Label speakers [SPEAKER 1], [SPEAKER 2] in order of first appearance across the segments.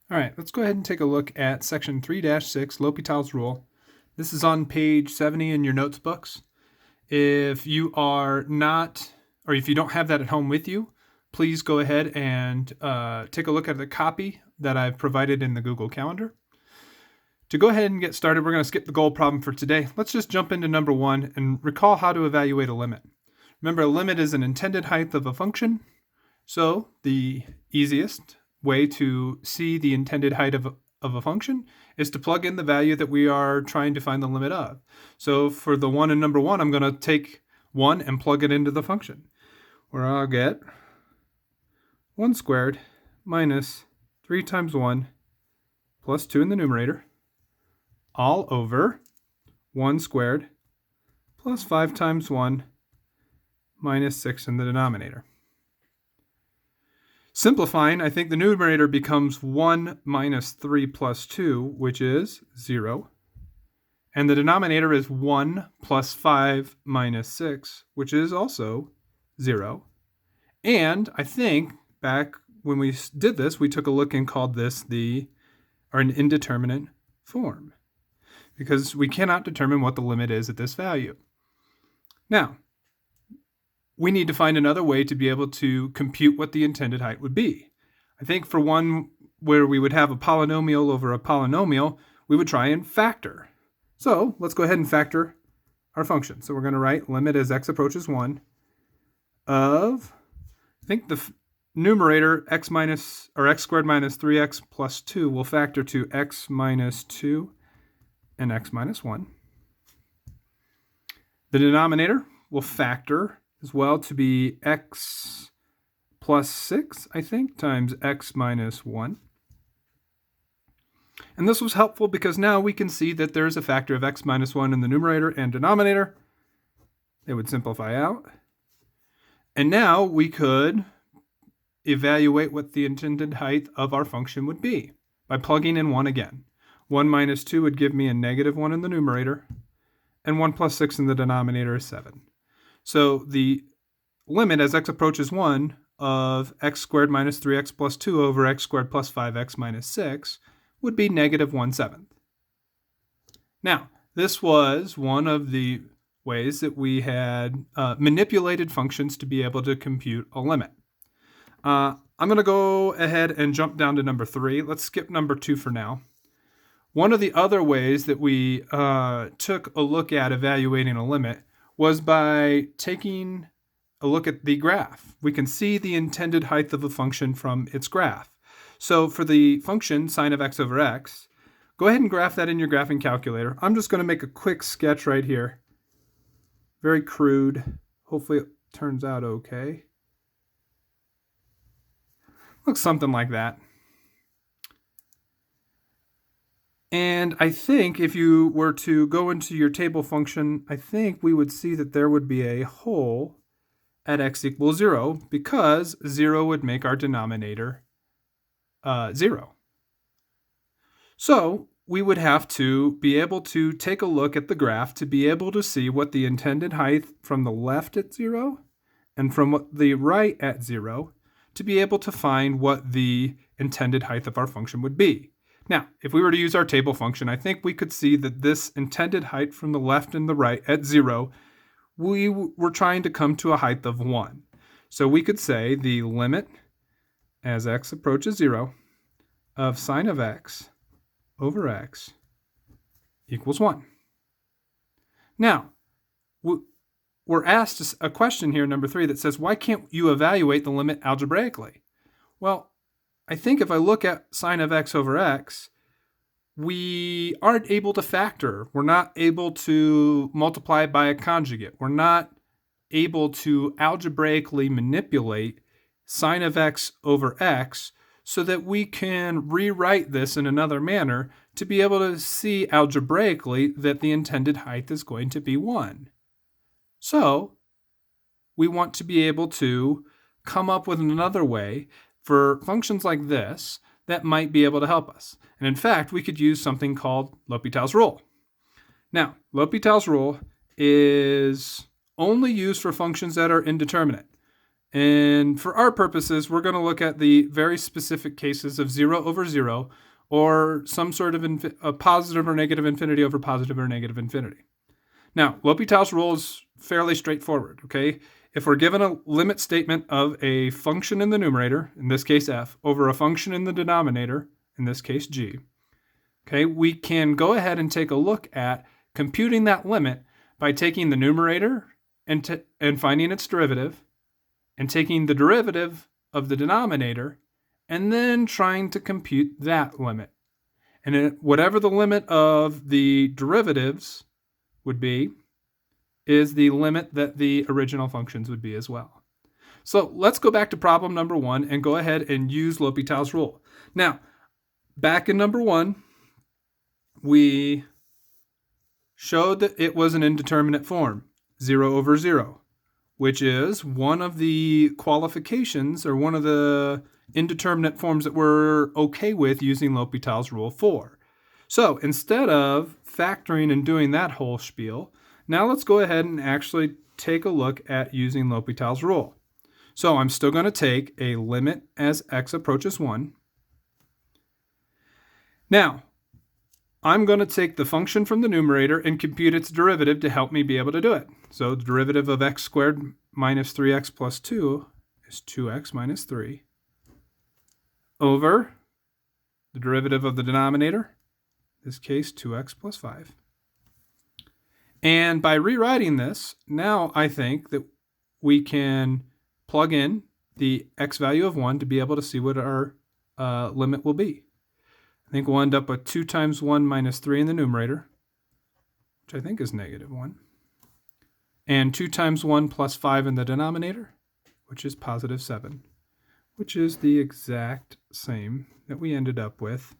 [SPEAKER 1] All right, let's go ahead and take a look at section 3-6, L'Hopital's rule. This is on page 70 in your notes books. If you are not, or if you don't have that at home with you, please go ahead and take a look at the copy that I've provided in the Google Calendar. To go ahead and get started, we're going to skip the goal problem for today. Let's just jump into number 1 and recall how to evaluate a limit. Remember, a limit is an intended height of a function. So the easiest way to see the intended height of a function is to plug in the value that we are trying to find the limit of. So for the 1 in number 1, I'm going to take 1 and plug it into the function, where I'll get 1 squared minus 3 times 1 plus 2 in the numerator, all over 1 squared plus 5 times 1 minus 6 in the denominator. Simplifying, I think the numerator becomes 1 minus 3 plus 2, which is 0. And the denominator is 1 plus 5 minus 6, which is also 0. And I think back when we did this, we took a look and called this an indeterminate form, because we cannot determine what the limit is at this value. Now, we need to find another way to be able to compute what the intended height would be. I think for one where we would have a polynomial over a polynomial, we would try and factor. So let's go ahead and factor our function. So we're going to write limit as x approaches 1 of, I think the numerator x squared minus 3x plus 2 will factor to x minus 2 and x minus 1. The denominator will factor as well to be x plus 6, I think, times x minus 1. And this was helpful because now we can see that there's a factor of x minus 1 in the numerator and denominator. It would simplify out. And now we could evaluate what the intended height of our function would be by plugging in 1 again. 1 minus 2 would give me a negative 1 in the numerator, and 1 plus 6 in the denominator is 7. So the limit as x approaches 1 of x squared minus 3x plus 2 over x squared plus 5x minus 6 would be negative 1/7. Now, this was one of the ways that we had manipulated functions to be able to compute a limit. I'm going to go ahead and jump down to number 3. Let's skip number 2 for now. One of the other ways that we took a look at evaluating a limit was by taking a look at the graph. We can see the intended height of a function from its graph. So for the function sine of x over x, go ahead and graph that in your graphing calculator. I'm just going to make a quick sketch right here. Very crude. Hopefully it turns out okay. Looks something like that. And I think if you were to go into your table function, I think we would see that there would be a hole at x equals 0 because 0 would make our denominator 0. So we would have to be able to take a look at the graph to be able to see what the intended height from the left at 0 and from the right at 0 to be able to find what the intended height of our function would be. Now, if we were to use our table function, I think we could see that this intended height from the left and the right at 0, we were trying to come to a height of 1. So we could say the limit as x approaches 0 of sine of x over x equals 1. Now, we're asked a question here, number 3, that says, why can't you evaluate the limit algebraically? Well, I think if I look at sine of x over x, we aren't able to factor. We're not able to multiply by a conjugate. We're not able to algebraically manipulate sine of x over x so that we can rewrite this in another manner to be able to see algebraically that the intended height is going to be 1. So we want to be able to come up with another way for functions like this that might be able to help us. And in fact, we could use something called L'Hopital's rule. Now, L'Hopital's rule is only used for functions that are indeterminate. And for our purposes, we're going to look at the very specific cases of 0 over 0, or some sort of a positive or negative infinity over positive or negative infinity. Now, L'Hopital's rule is fairly straightforward, okay? If we're given a limit statement of a function in the numerator, in this case f, over a function in the denominator, in this case g, okay, we can go ahead and take a look at computing that limit by taking the numerator and finding its derivative, and taking the derivative of the denominator, and then trying to compute that limit. And whatever the limit of the derivatives would be is the limit that the original functions would be as well. So let's go back to problem number 1 and go ahead and use L'Hopital's rule. Now, back in number 1, we showed that it was an indeterminate form, 0 over 0, which is one of the qualifications or one of the indeterminate forms that we're okay with using L'Hopital's rule for. So instead of factoring and doing that whole spiel, now let's go ahead and actually take a look at using L'Hopital's rule. So I'm still going to take a limit as x approaches 1. Now, I'm going to take the function from the numerator and compute its derivative to help me be able to do it. So the derivative of x squared minus 3x plus 2 is 2x minus 3 over the derivative of the denominator, in this case 2x plus 5. And by rewriting this, now I think that we can plug in the x value of 1 to be able to see what our limit will be. I think we'll end up with 2 times 1 minus 3 in the numerator, which I think is negative 1. And 2 times 1 plus 5 in the denominator, which is positive 7, which is the exact same that we ended up with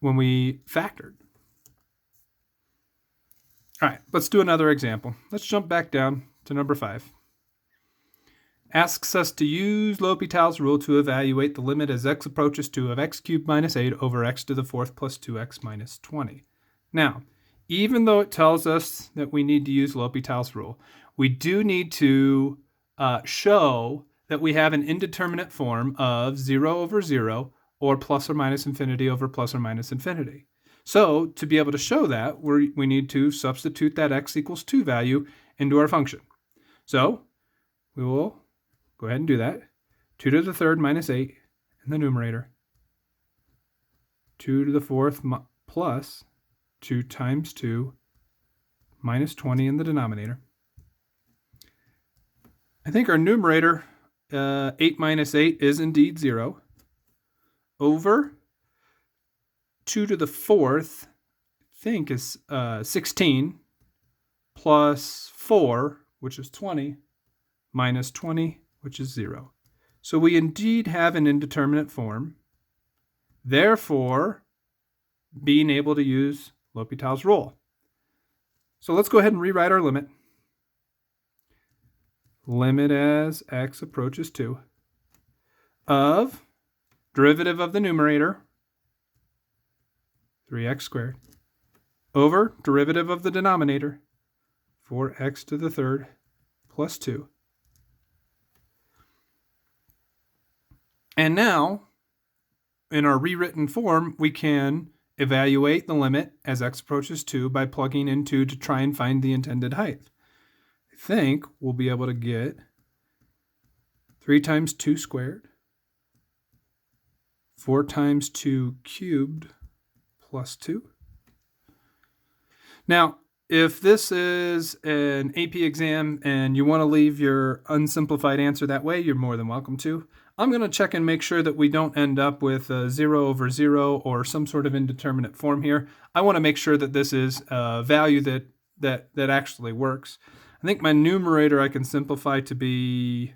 [SPEAKER 1] when we factored. All right, let's do another example. Let's jump back down to number 5. Asks us to use L'Hopital's rule to evaluate the limit as x approaches 2 of x cubed minus 8 over x to the 4th plus 2x minus 20. Now, even though it tells us that we need to use L'Hopital's rule, we do need to show that we have an indeterminate form of 0 over 0 or plus or minus infinity over plus or minus infinity. So to be able to show that, we need to substitute that x equals 2 value into our function. So we will go ahead and do that. 2 to the 3rd minus 8 in the numerator. 2 to the 4th plus 2 times 2 minus 20 in the denominator. I think our numerator, 8 minus 8, is indeed 0, over 2 to the 4th, I think is 16, plus 4, which is 20, minus 20, which is 0. So we indeed have an indeterminate form, therefore being able to use L'Hopital's rule. So let's go ahead and rewrite our limit. Limit as x approaches 2 of derivative of the numerator, 3x squared, over derivative of the denominator, 4x to the 3rd plus 2. And now, in our rewritten form, we can evaluate the limit as x approaches 2 by plugging in 2 to try and find the intended height. I think we'll be able to get 3 times 2 squared, 4 times 2 cubed, plus 2. Now, if this is an AP exam and you want to leave your unsimplified answer that way, you're more than welcome to. I'm going to check and make sure that we don't end up with 0 over 0 or some sort of indeterminate form here. I want to make sure that this is a value that actually works. I think my numerator I can simplify to be,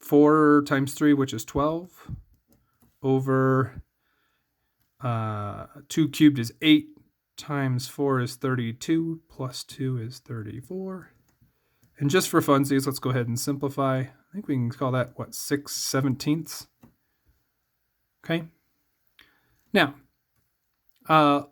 [SPEAKER 1] 4 times 3, which is 12, over 2 cubed is 8, times 4 is 32, plus 2 is 34. And just for funsies, let's go ahead and simplify. I think we can call that, 6/17. Okay. Now, our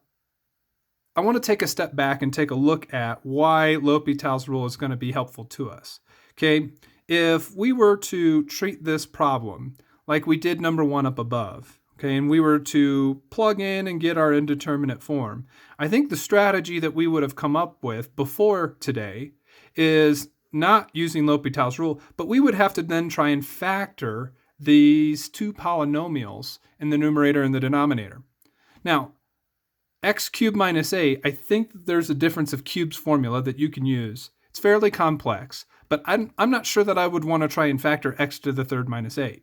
[SPEAKER 1] I want to take a step back and take a look at why L'Hopital's rule is going to be helpful to us. Okay, if we were to treat this problem like we did number 1 up above, okay, and we were to plug in and get our indeterminate form, I think the strategy that we would have come up with before today is not using L'Hopital's rule, but we would have to then try and factor these two polynomials in the numerator and the denominator. Now, x cubed minus a, I think there's a difference of cubes formula that you can use. It's fairly complex, but I'm not sure that I would want to try and factor x to the third minus 8.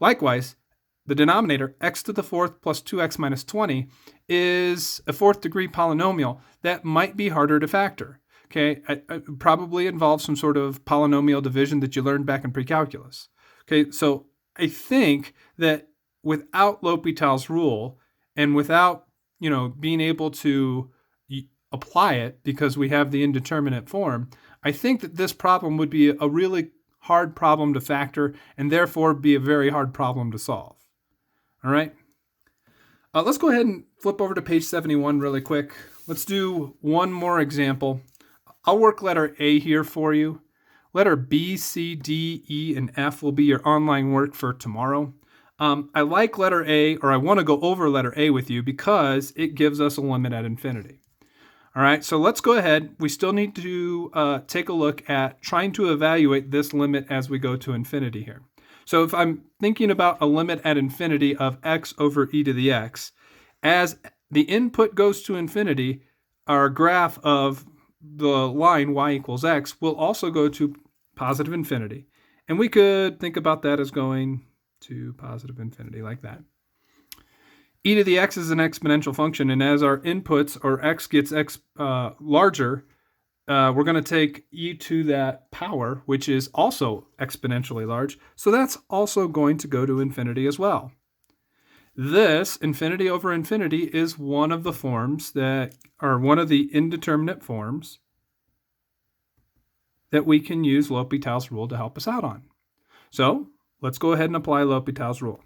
[SPEAKER 1] Likewise, the denominator, x to the fourth plus 2x minus 20, is a fourth degree polynomial that might be harder to factor. Okay, it probably involves some sort of polynomial division that you learned back in pre-calculus. Okay, so I think that without L'Hopital's rule and without being able to apply it because we have the indeterminate form, I think that this problem would be a really hard problem to factor and therefore be a very hard problem to solve. All right. Let's go ahead and flip over to page 71 really quick. Let's do one more example. I'll work letter A here for you. Letter B, C, D, E, and F will be your online work for tomorrow. I like letter A, or I want to go over letter A with you because it gives us a limit at infinity. All right, so let's go ahead. We still need to take a look at trying to evaluate this limit as we go to infinity here. So if I'm thinking about a limit at infinity of x over e to the x, as the input goes to infinity, our graph of the line y equals x will also go to positive infinity. And we could think about that as going to positive infinity like that. E to the x is an exponential function, and as our inputs, or x gets larger, we're going to take e to that power, which is also exponentially large, so that's also going to go to infinity as well. This, infinity over infinity, is one of the forms that are one of the indeterminate forms that we can use L'Hopital's rule to help us out on. So let's go ahead and apply L'Hopital's rule.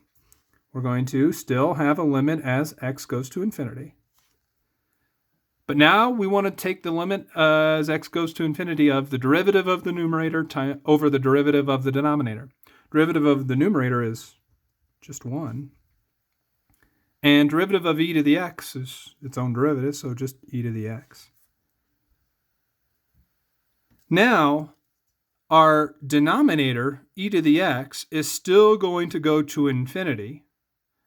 [SPEAKER 1] We're going to still have a limit as x goes to infinity. But now we want to take the limit as x goes to infinity of the derivative of the numerator over the derivative of the denominator. Derivative of the numerator is just 1. And derivative of e to the x is its own derivative, so just e to the x. Now, our denominator, e to the x, is still going to go to infinity,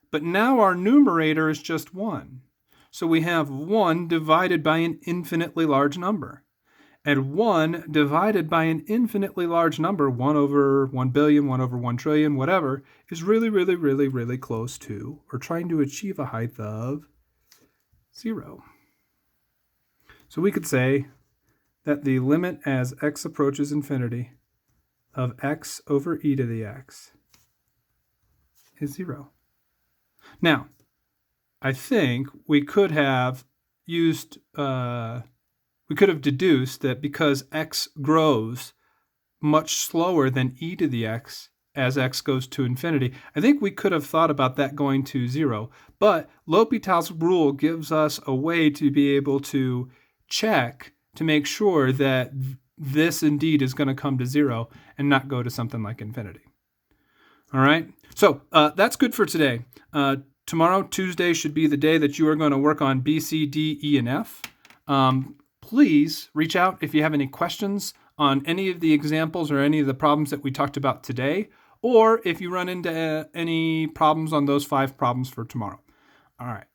[SPEAKER 1] but now our numerator is just 1. So we have 1 divided by an infinitely large number. And 1 divided by an infinitely large number, 1 over 1 billion, 1 over 1 trillion, whatever, is really, really, really, really close to, or trying to achieve a height of 0. So we could say that the limit as x approaches infinity of x over e to the x is 0. Now, I think we could have used, we could have deduced that because x grows much slower than e to the x as x goes to infinity, I think we could have thought about that going to 0. But L'Hopital's rule gives us a way to be able to check to make sure that this indeed is going to come to 0 and not go to something like infinity. All right, so that's good for today. Tomorrow, Tuesday, should be the day that you are going to work on B, C, D, E, and F. Please reach out if you have any questions on any of the examples or any of the problems that we talked about today, or if you run into any problems on those 5 problems for tomorrow. All right.